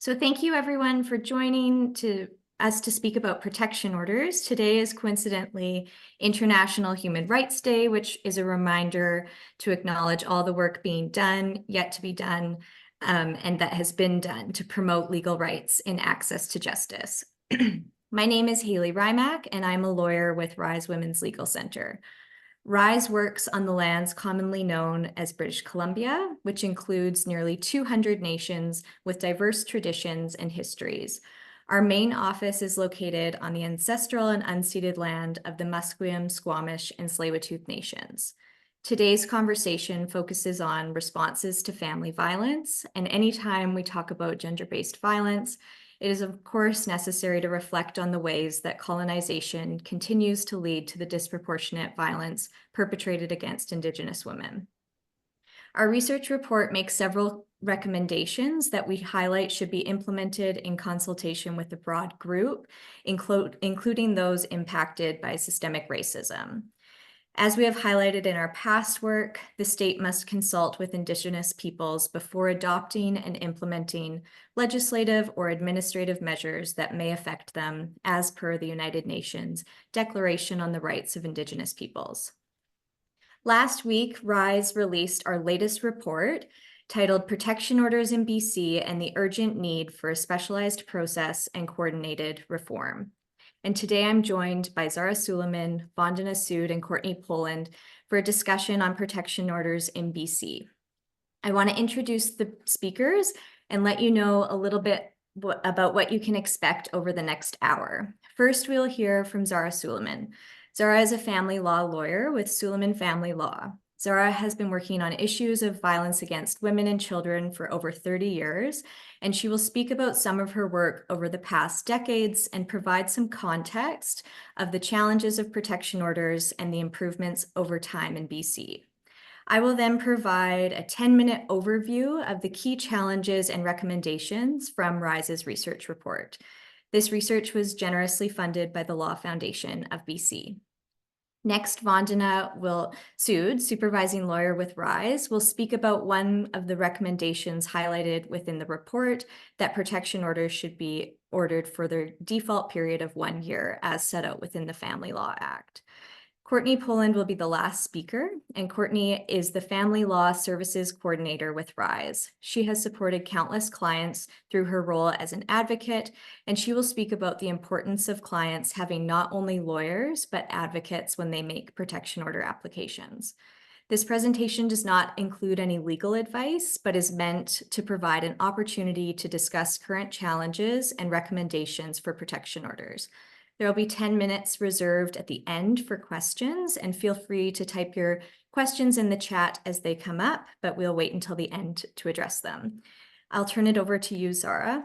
So thank you everyone for joining us to speak about protection orders. Today is coincidentally International Human Rights Day, which is a reminder to acknowledge all the work being done, yet to be done, and that has been done to promote legal rights and access to justice. My name is Haley Rymack, and I'm a lawyer with Rise Women's Legal Center. Rise works on the lands commonly known as British Columbia, which includes nearly 200 nations with diverse traditions and histories. Our main office is located on the ancestral and unceded land of the Musqueam, Squamish, and Tsleil-Waututh nations. Today's conversation focuses on responses to family violence, and anytime we talk about gender-based violence, it is, of course, necessary to reflect on the ways that colonization continues to lead to the disproportionate violence perpetrated against Indigenous women. Our research report makes several recommendations that we highlight should be implemented in consultation with a broad group, including those impacted by systemic racism. As we have highlighted in our past work, the state must consult with Indigenous peoples before adopting and implementing legislative or administrative measures that may affect them, as per the United Nations Declaration on the Rights of Indigenous Peoples. Last week, Rise released our latest report titled Protection Orders in BC and the Urgent Need for a Specialized Process and Coordinated Reform. And today I'm joined by Zara Suleiman, Vandana Sood, and Courtney Poland for a discussion on protection orders in BC. I want to introduce the speakers and let you know a little bit about what you can expect over the next hour. First, we'll hear from Zara Suleiman. Zara is a family law lawyer with Suleiman Family Law. Zara has been working on issues of violence against women and children for over 30 years, and she will speak about some of her work over the past decades and provide some context of the challenges of protection orders and the improvements over time in BC. I will then provide a 10-minute overview of the key challenges and recommendations from Rise's research report. This research was generously funded by the Law Foundation of BC. Next, Vandana Sood, supervising lawyer with Rise, will speak about one of the recommendations highlighted within the report, that protection orders should be ordered for their default period of 1 year as set out within the Family Law Act. Courtney Poland will be the last speaker, and Courtney is the Family Law Services Coordinator with Rise. She has supported countless clients through her role as an advocate, and she will speak about the importance of clients having not only lawyers, but advocates when they make protection order applications. This presentation does not include any legal advice, but is meant to provide an opportunity to discuss current challenges and recommendations for protection orders. There will be 10 minutes reserved at the end for questions, and feel free to type your questions in the chat as they come up, but we'll wait until the end to address them. I'll turn it over to you, Zara.